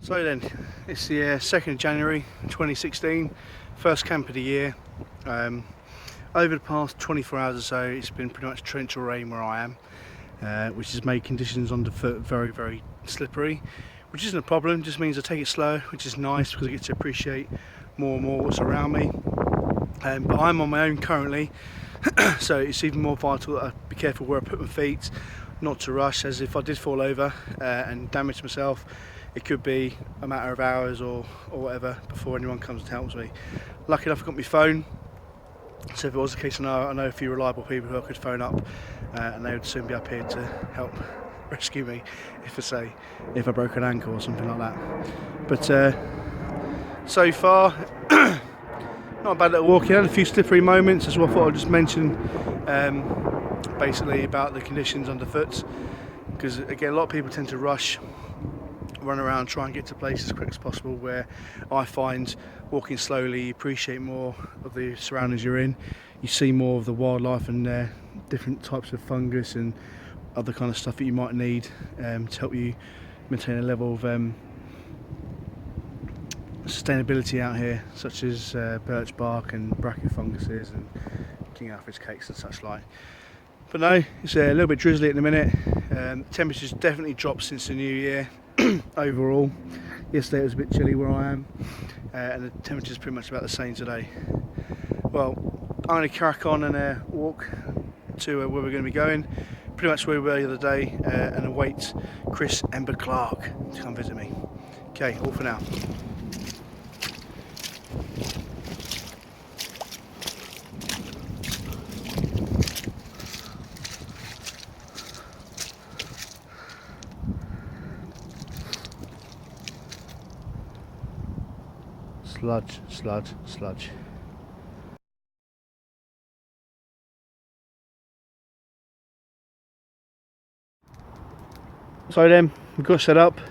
So then, it's the 2nd of January 2016, first camp of the year. Over the past 24 hours or so, it's been pretty much torrential rain where I am, which has made conditions on the foot very, very slippery, which isn't a problem. Just means I take it slow, which is nice because I get to appreciate more and more what's around me. But I'm on my own currently, so it's even more vital that I be careful where I put my feet, not to rush, as if I did fall over and damage myself, it could be a matter of hours or whatever before anyone comes and helps me. Lucky enough, I've got my phone, so if it was the case, I know a few reliable people who I could phone up, and they would soon be up here to help rescue me if I broke an ankle or something like that. But so far, not a bad little walk. Had a few slippery moments as well. I thought I'd just mention basically about the conditions underfoot, because again, a lot of people tend to rush, run around, try and get to places as quick as possible, where I find walking slowly, you appreciate more of the surroundings you're in, you see more of the wildlife and different types of fungus and other kind of stuff that you might need to help you maintain a level of sustainability out here, such as birch bark and bracket funguses and king aphis cakes and such like. But no, it's a little bit drizzly at the minute. Temperatures definitely dropped since the new year. Overall, yesterday it was a bit chilly where I am, and the temperature is pretty much about the same today. Well, I'm going to crack on and walk to where we're going to be going, pretty much where we were the other day, and await Chris Ember Clark to come visit me. Okay, all for now. Sludge, sludge, sludge. So then, we've got set up.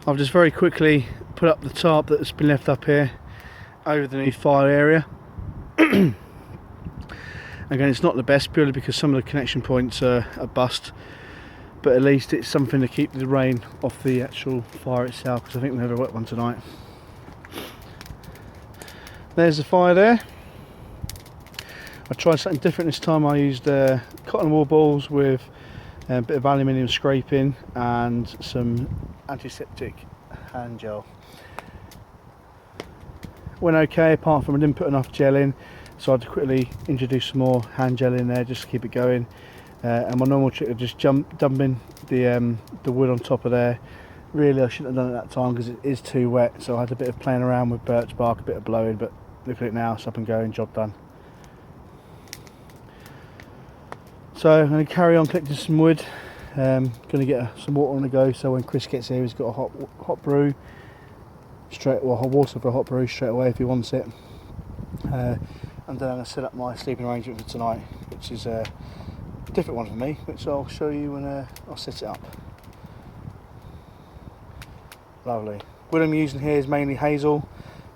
I've just very quickly put up the tarp that's been left up here over the new fire area. Again, it's not the best purely because some of the connection points are bust, but at least it's something to keep the rain off the actual fire itself, because I think we'll have a wet one tonight. There's the fire there. I tried something different this time. I used cotton wool balls with a bit of aluminium scraping and some antiseptic hand gel. Went okay, apart from I didn't put enough gel in, so I had to quickly introduce some more hand gel in there just to keep it going. And my normal trick of just dumping the wood on top of there. Really, I shouldn't have done it that time because it is too wet, so I had a bit of playing around with birch bark, a bit of blowing, but look at it now, it's up and going, job done. So I'm going to carry on collecting some wood. Going to get some water on the go, so when Chris gets here, he's got a hot brew hot water for a hot brew straight away if he wants it. And then I'm going to set up my sleeping arrangement for tonight, which is a different one for me, which I'll show you when I'll set it up. Lovely. Wood I'm using here is mainly hazel,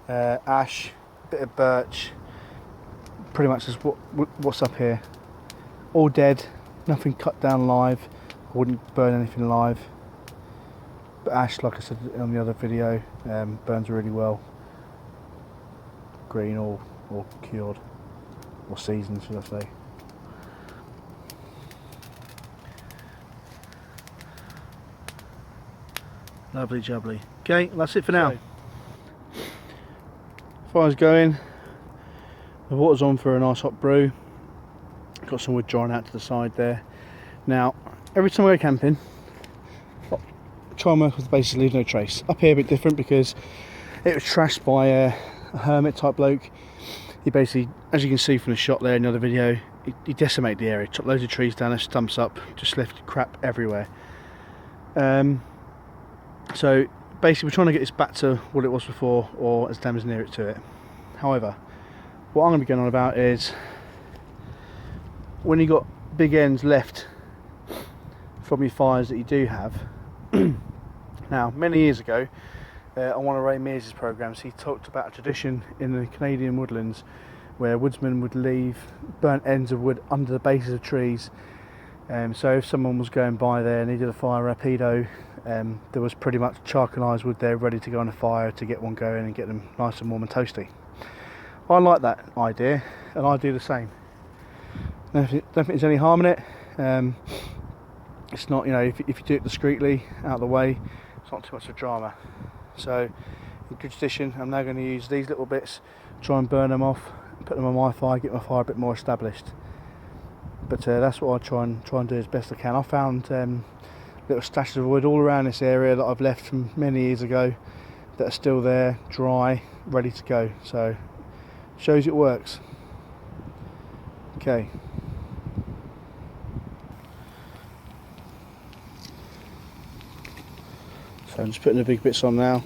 ash, bit of birch, pretty much just what's up here. All dead, nothing cut down live. I wouldn't burn anything live. But ash, like I said on the other video, burns really well. Green or cured, or seasoned, should I say. Lovely jubbly. Okay, that's it for now. Fire's going, the water's on for a nice hot brew. Got some wood drying out to the side there. Now, every time I go camping, I try and work with basically leave no trace. Up here a bit different because it was trashed by a hermit type bloke. He basically, as you can see from the shot there in the other video, he decimated the area, chopped loads of trees down, stumps up, just left crap everywhere. So basically we're trying to get this back to what it was before, or as damn as near it to it. However, what I'm going to be going on about is when you got big ends left from your fires that you do have. Now, many years ago, on one of Ray Mears' programs, he talked about a tradition in the Canadian woodlands where woodsmen would leave burnt ends of wood under the bases of trees. So if someone was going by there and needed a fire rapido, there was pretty much charcoalised wood there ready to go on a fire to get one going and get them nice and warm and toasty. I like that idea, and I do the same. Don't think there's any harm in it. It's not, you know, if you do it discreetly, out of the way, it's not too much of a drama. So in good tradition, I'm now going to use these little bits, try and burn them off, put them on my fire, get my fire a bit more established. But that's what I try and do as best I can. I found little stashes of wood all around this area that I've left from many years ago that are still there, dry, ready to go. So shows it works. Okay. So I'm just putting the big bits on now.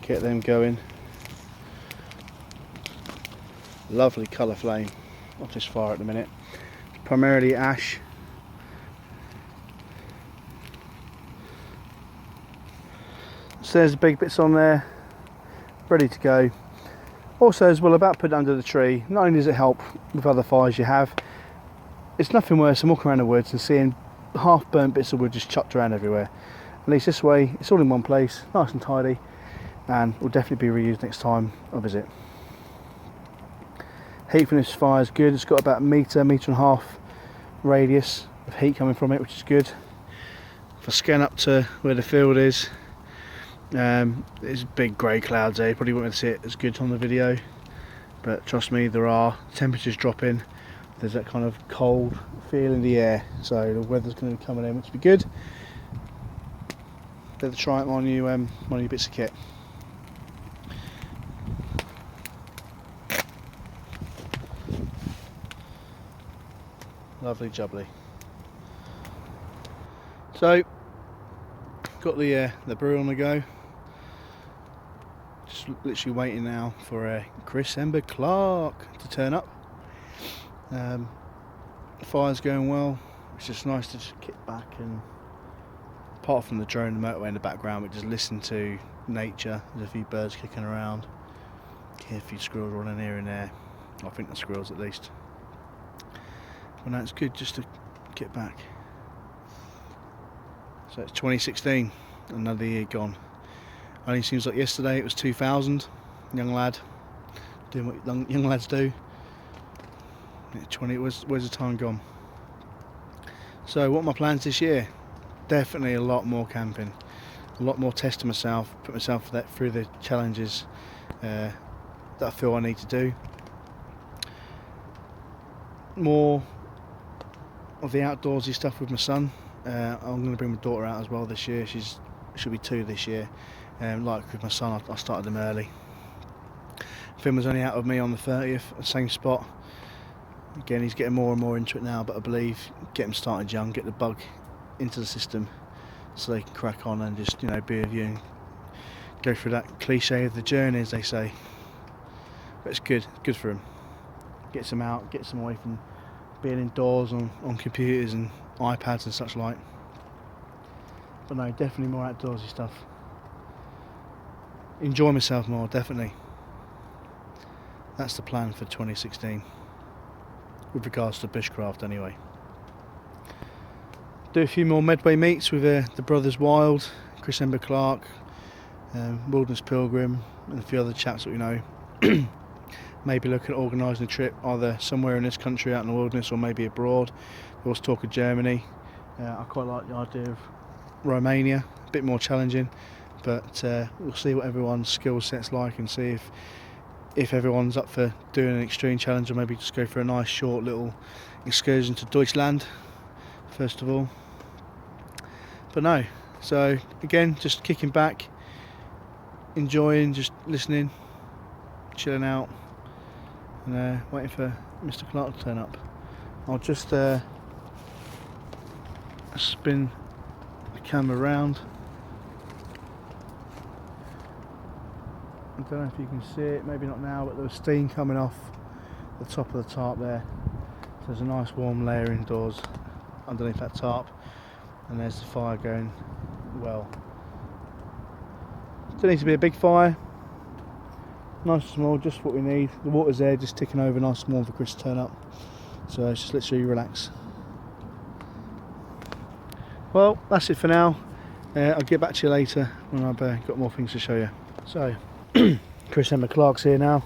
Get them going. Lovely colour flame off this fire at the minute. Primarily ash. So there's the big bits on there, ready to go. Also, as well, about putting it under the tree, not only does it help with other fires you have, it's nothing worse than walking around the woods and seeing half burnt bits of wood just chucked around everywhere. At least this way it's all in one place, nice and tidy, and will definitely be reused next time I visit. Heat from this fire is good. It's got about a metre and a half radius of heat coming from it, which is good. If I scan up to where the field is, there's big grey clouds there. You probably won't be able to see it as good on the video, but trust me, there are temperatures dropping. There's that kind of cold feel in the air, so the weather's going to be coming in, which will be good. Better try it on you, one of your bits of kit. Lovely jubbly. So got the brew on the go. Just literally waiting now for Chris Ember Clark to turn up. The fire's going well. It's just nice to just kick back and, apart from the drone and the motorway in the background, we just listen to nature. There's a few birds kicking around. Hear a few squirrels running here and there. I think the squirrels at least. But no, it's good just to get back. So it's 2016, another year gone. Only seems like yesterday it was 2000. Young lad, doing what young lads do. 20, where's the time gone? So what are my plans this year? Definitely a lot more camping, a lot more testing myself, put myself through the challenges that I feel I need to do. More of the outdoorsy stuff with my son. I'm going to bring my daughter out as well this year. She'll be 2 this year. Like with my son, I started them early. Finn was only out with me on the 30th, same spot. Again, he's getting more and more into it now, but I believe get him started young, get the bug into the system, so they can crack on and just, you know, be with you and go through that cliche of the journey, as they say. But it's good for him. Gets him out, gets him away from being indoors on computers and iPads and such like. But no, definitely more outdoorsy stuff. Enjoy myself more, definitely. That's the plan for 2016. With regards to Bushcraft anyway. Do a few more Medway meets with the Brothers Wild, Chris Ember Clark, Wilderness Pilgrim, and a few other chaps that we know. Maybe look at organising a trip either somewhere in this country out in the wilderness or maybe abroad. There was talk of Germany. I quite like the idea of Romania, a bit more challenging, but we'll see what everyone's skill set's like and see if everyone's up for doing an extreme challenge, or maybe just go for a nice short little excursion to Deutschland first of all. But no, so again, just kicking back, enjoying, just listening, chilling out, and waiting for Mr. Clark to turn up. I'll just spin the camera around. I don't know if you can see it, maybe not now, but there was steam coming off the top of the tarp there. So there's a nice warm layer indoors underneath that tarp, and there's the fire going well. Doesn't need to be a big fire, nice and small, just what we need. The water's there, just ticking over nice and warm for Chris to turn up. So it's just literally relax. well, that's it for now. I'll get back to you later when I've got more things to show you. So, Chris Ember Clark's here now.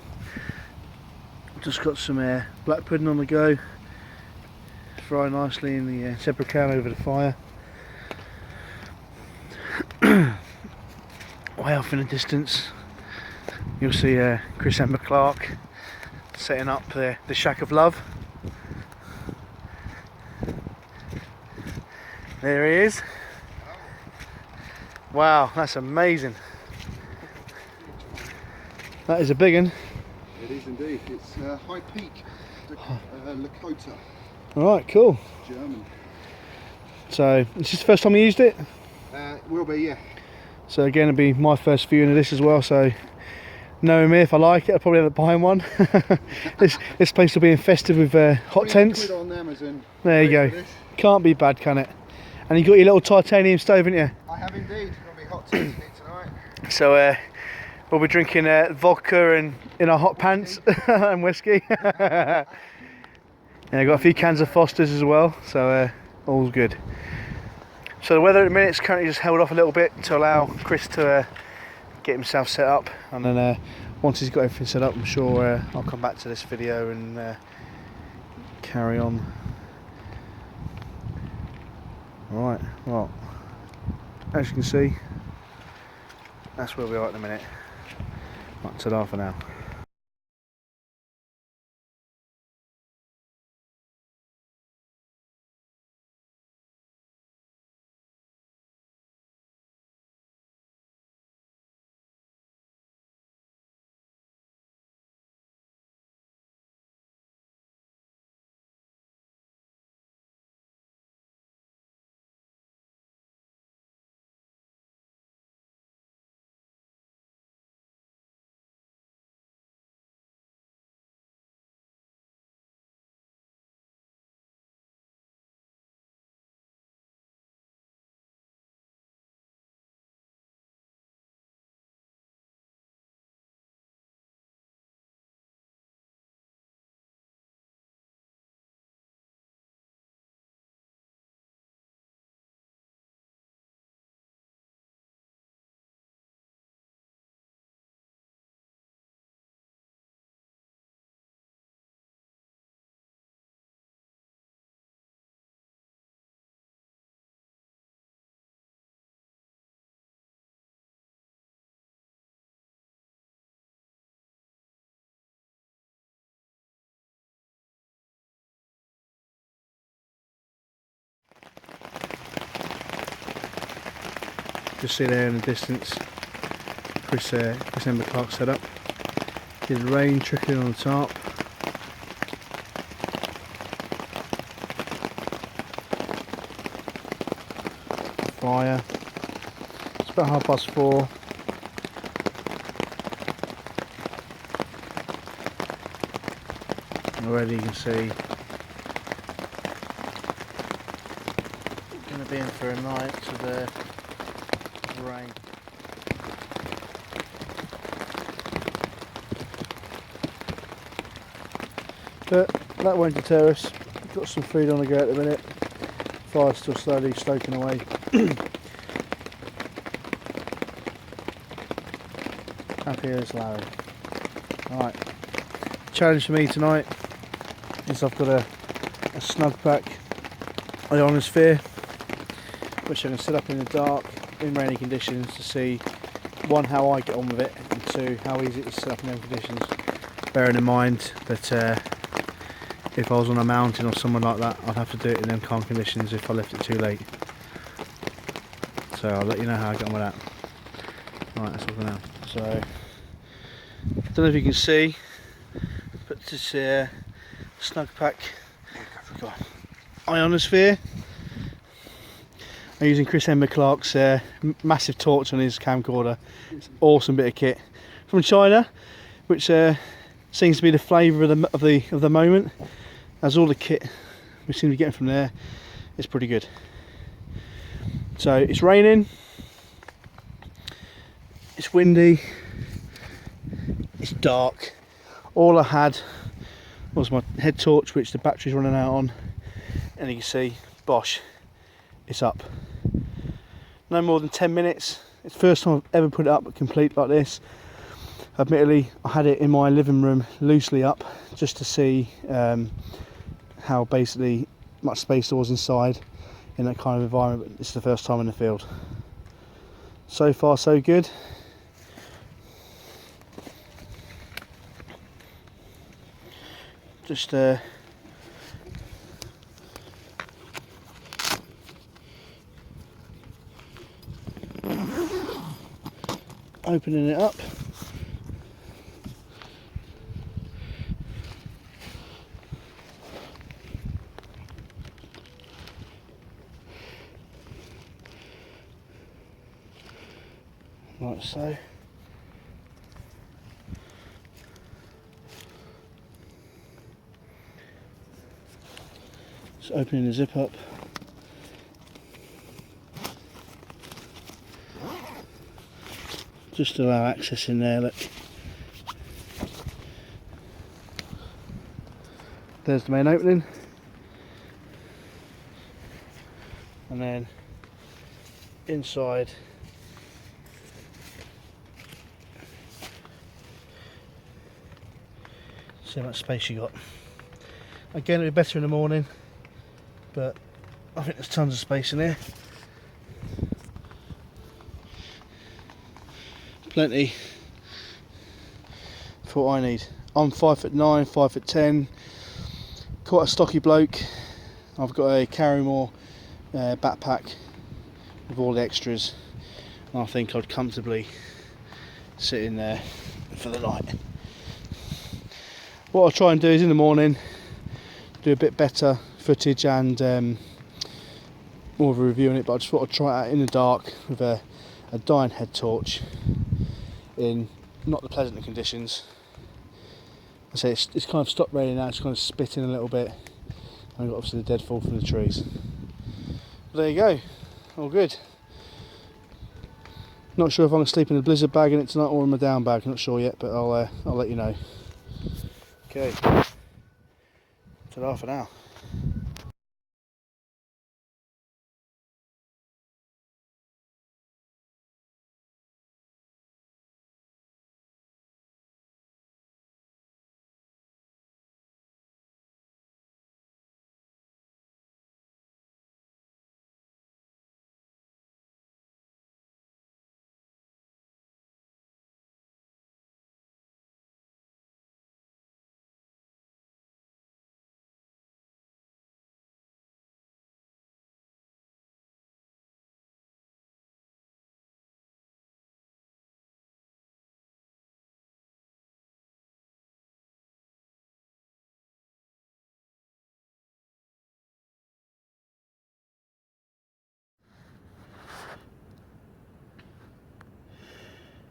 Just got some black pudding on the go. Fry nicely in the separate can over the fire. Way off in the distance, you'll see Chris Ember Clark setting up the shack of love. There he is. Wow, that's amazing. That is a big one. It is indeed. It's High Peak, Lakota. Alright, cool. German. So, is this the first time you used it? Will be, yeah. So again, it'll be my first viewing of this as well, so knowing me, if I like it, I'll probably end up buying one. this place will be infested with hot tents. On Amazon. There you go. Can't be bad, can it? And you got your little titanium stove, haven't you? I have indeed. It'll be hot tea tonight. So we'll be drinking vodka and in our hot pants and whiskey. And I've got a few cans of Foster's as well, so all's good. So the weather at the minute is currently just held off a little bit to allow Chris to get himself set up, and then once he's got everything set up, I'm sure I'll come back to this video and carry on. Right, well, as you can see, that's where we are at the minute. Right, ta-da for now. Just see there in the distance, Chris Ember Clark set up. Did rain trickling on the top. Fire. It's about 4:30. Already you can see going to be in for a night of rain. But that won't deter us. We've got some food on the go at the minute. Fire's still slowly stoking away. Happy as Larry. Alright. Challenge for me tonight is I've got a snug pack ionosphere, which I can set up in the dark in rainy conditions to see, one, how I get on with it, and two, how easy it is to set up in them conditions, bearing in mind that if I was on a mountain or somewhere like that, I'd have to do it in them calm conditions if I left it too late. So I'll let you know how I get on with that. Right, that's all for now. So, don't know if you can see, but this snug pack ionosphere. I'm using Chris Ember Clark's massive torch on his camcorder. It's an awesome bit of kit from China, which seems to be the flavour of the moment. As all the kit we seem to be getting from there is pretty good. So it's raining, it's windy, it's dark. All I had was my head torch, which the battery's running out on, and you can see, bosh, it's up. no more than 10 minutes. It's the first time I've ever put it up complete like this. Admittedly, I had it in my living room loosely up just to see how basically much space there was inside in that kind of environment, but this is the first time in the field. So far so good. Just opening it up. Like so. Just opening the zip up. Just to allow access in there, look. There's the main opening. And then inside see how much space you got. Again, it'll be better in the morning, but I think there's tons of space in here. Plenty for what I need. I'm 5'9", 5'10", quite a stocky bloke. I've got a Carrymore backpack with all the extras, and I think I'd comfortably sit in there for the night. What I'll try and do is in the morning do a bit better footage and more of a review on it, but I just thought I'd try it out in the dark with a dying head torch in not the pleasant conditions. I say it's kind of stopped raining now, it's kind of spitting a little bit, and we've got obviously the deadfall from the trees. But there you go, all good. Not sure if I'm going to sleep in a blizzard bag in it tonight or in my down bag, not sure yet, but I'll let you know. Okay, ta-da for now.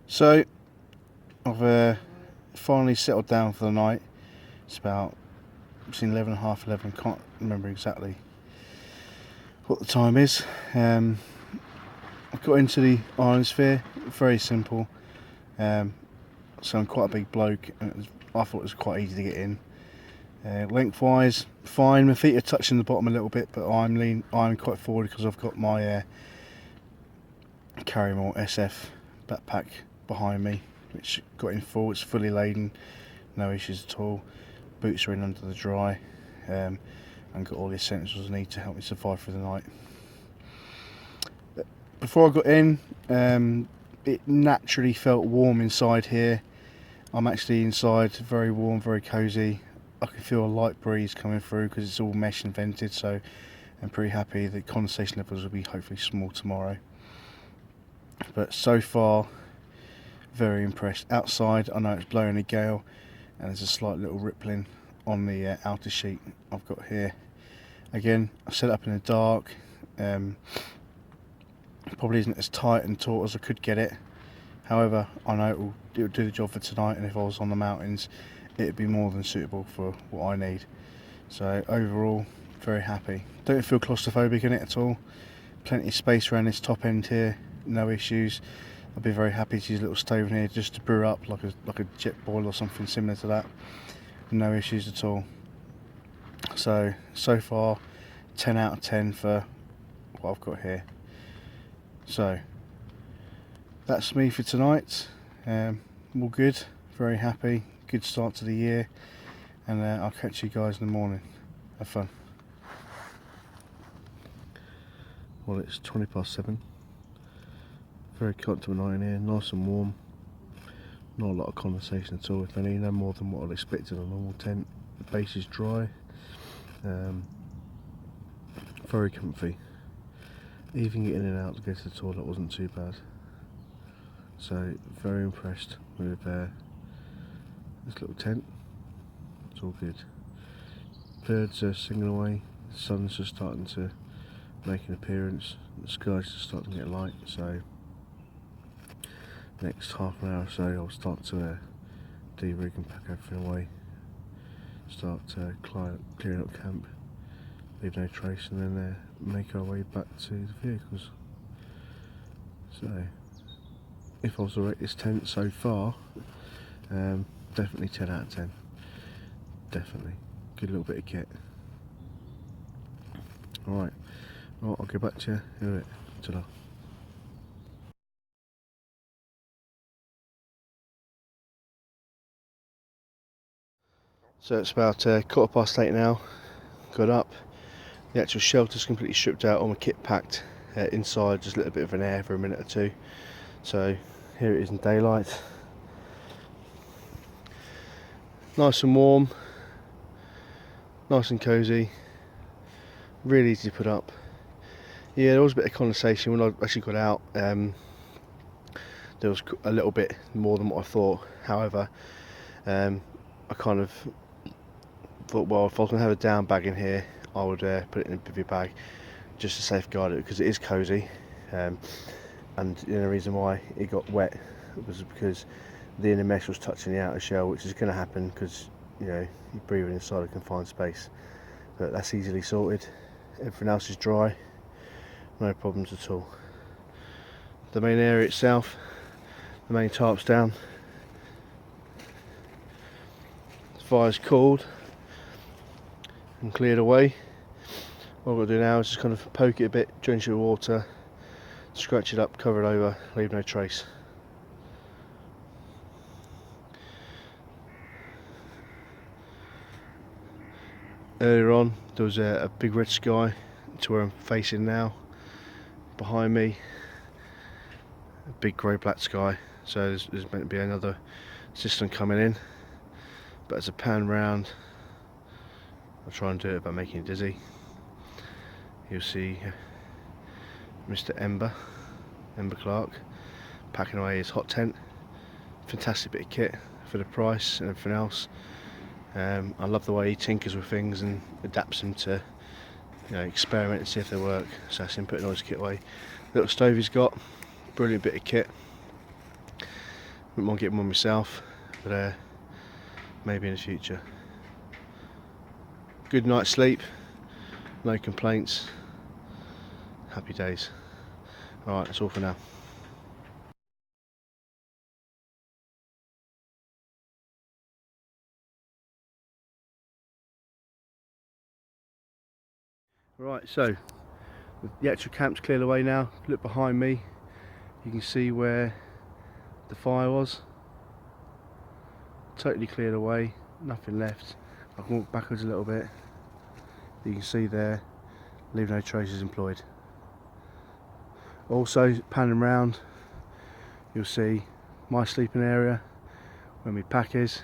So I've finally settled down for the night. It's about between 11 and half 11, can't remember exactly what the time is. I've got into the ionosphere, very simple. So I'm quite a big bloke, and I thought it was quite easy to get in. Lengthwise, fine. My feet are touching the bottom a little bit, but I'm quite forward because I've got my Carrymore SF backpack behind me, which got in full. It's fully laden, no issues at all. Boots are in under the dry, and got all the essentials I need to help me survive through the night. Before I got in, it naturally felt warm inside here. I'm actually inside, very warm, very cosy. I can feel a light breeze coming through because it's all mesh and vented, so I'm pretty happy. The condensation levels will be hopefully small tomorrow. But so far, very impressed. Outside, I know it's blowing a gale, and there's a slight little rippling on the outer sheet I've got here. Again, I've set it up in the dark. Probably isn't as tight and taut as I could get it. However, I know it'll do the job for tonight, and if I was on the mountains, it'd be more than suitable for what I need. So overall, very happy. Don't feel claustrophobic in it at all. Plenty of space around this top end here, no issues. I'd be very happy to use a little stove in here just to brew up like a jet boil or something similar to that. No issues at all. So far 10 out of 10 for what I've got here. So that's me for tonight. All good, very happy, good start to the year, and I'll catch you guys in the morning. Have fun. Well, it's 7:20. Very comfortable night in here, nice and warm. Not a lot of conversation at all, if any, no more than what I'd expect in a normal tent. The base is dry, very comfy. Even getting in and out to go to the toilet wasn't too bad. So very impressed with this little tent. It's all good. Birds are singing away. The sun's just starting to make an appearance. The sky's just starting to get light. So next half an hour or so, I'll start to de-rig and pack everything away. Start clearing up camp. Leave no trace, and then make our way back to the vehicles. So, if I was to rate this tent so far, definitely 10 out of 10. Definitely. Good little bit of kit. Alright, well, I'll get back to you in a bit. Ta-da. So it's about 8:15 now. Got up. The actual shelter's completely stripped out, all my kit packed inside, just a little bit of an air for a minute or two. So here it is in daylight. Nice and warm, nice and cosy, really easy to put up. Yeah, there was a bit of condensation when I actually got out. There was a little bit more than what I thought. However, I kind of thought, well, if I was going to have a down bag in here, I would put it in a bivvy bag just to safeguard it, because it is cosy. And the only reason why it got wet was because the inner mesh was touching the outer shell, which is going to happen because, you know, you're breathing inside a confined space. But that's easily sorted. Everything else is dry, no problems at all. The main area itself, the main tarp's down. The fire's cooled and cleared away. What I've got to do now is just kind of poke it a bit, drench it with water, scratch it up, cover it over, leave no trace. Earlier on there was a big red sky to where I'm facing now. Behind me, a big grey black sky, so there's meant to be another system coming in, but as I pan round, I'll try and do it by making it dizzy. You'll see Mr. Ember Clark packing away his hot tent. Fantastic bit of kit for the price and everything else. I love the way he tinkers with things and adapts them to, you know, experiment and see if they work. So that's him putting all his kit away. Little stove he's got, brilliant bit of kit. Wouldn't mind getting one myself, but maybe in the future. Good night's sleep, no complaints, happy days. Alright, that's all for now. Right, so the actual camp's cleared away now. Look behind me, you can see where the fire was. Totally cleared away, nothing left. I can walk backwards a little bit. You can see there, leave no traces employed. Also, panning round, you'll see my sleeping area, where my pack is.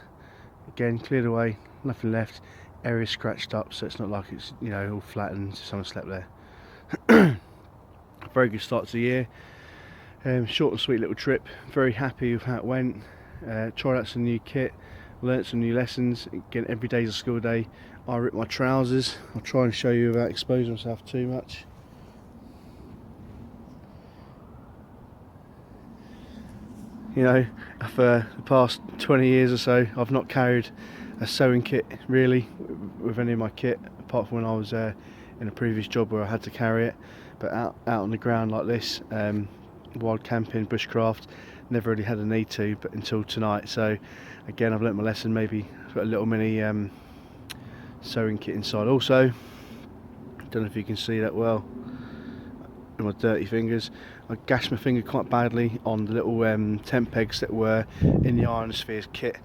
Again, cleared away, nothing left. Area scratched up, so it's not like it's, you know, all flattened. Someone slept there. Very good start to the year. Short and sweet little trip. Very happy with how it went. Tried out some new kit, learnt some new lessons. Again, every day's a school day. I rip my trousers. I'll try and show you without exposing myself too much. You know, for the past 20 years or so, I've not carried a sewing kit really with any of my kit, apart from when I was in a previous job where I had to carry it. But out on the ground like this, wild camping, bushcraft, never really had a need to, but until tonight. So again, I've learnt my lesson. Maybe put a little mini sewing kit inside. Also, don't know if you can see that well, with my dirty fingers. I gashed my finger quite badly on the little tent pegs that were in the Ionospheres kit.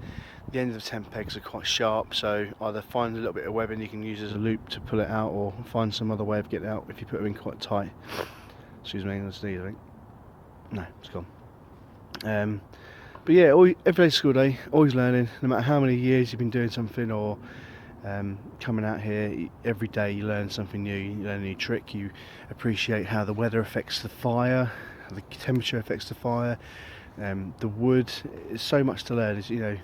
The end of the tent pegs are quite sharp, so either find a little bit of webbing you can use as a loop to pull it out, or find some other way of getting it out if you put them in quite tight. Excuse me, that's the I think. No, it's gone. But yeah, every day's school day, always learning. No matter how many years you've been doing something, or coming out here, every day you learn something new. You learn a new trick. You appreciate how the weather affects the fire, how the temperature affects the fire, the wood. It's so much to learn. It's, you know,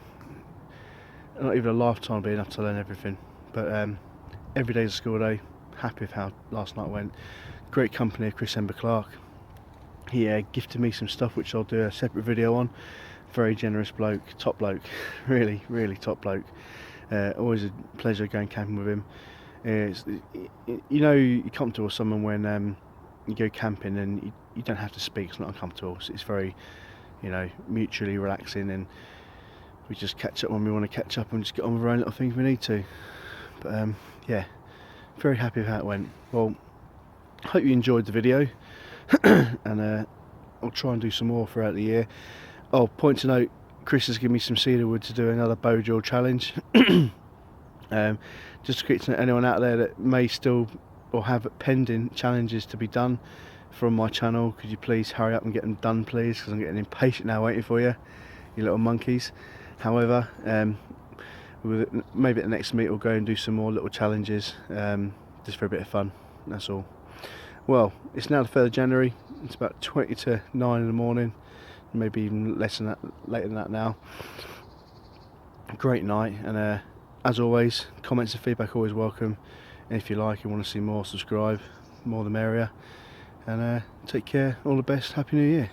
not even a lifetime will be enough to learn everything. But every day's a school day. Happy with how last night went. Great company of Chris Ember Clark. He gifted me some stuff which I'll do a separate video on. Very generous bloke, top bloke, really, really top bloke. Always a pleasure going camping with him. You know, you're comfortable with someone when you go camping, and you don't have to speak. It's not uncomfortable. It's very, you know, mutually relaxing, and we just catch up when we want to catch up and just get on with our own little things we need to. But yeah, very happy with how it went. Well, hope you enjoyed the video, and I'll try and do some more throughout the year. Oh, point to note, Chris has given me some cedar wood to do another bow drill challenge. Just to anyone out there that may still or have pending challenges to be done from my channel, could you please hurry up and get them done, please, because I'm getting impatient now waiting for you, you little monkeys. However, maybe at the next meet we'll go and do some more little challenges, just for a bit of fun, that's all. Well, it's now the 3rd of January, it's about 20 to 9 in the morning, maybe even less than that, later than that now. Great night, and as always, comments and feedback always welcome. And if you like, you want to see more, subscribe, more the merrier. And take care, all the best, Happy New Year.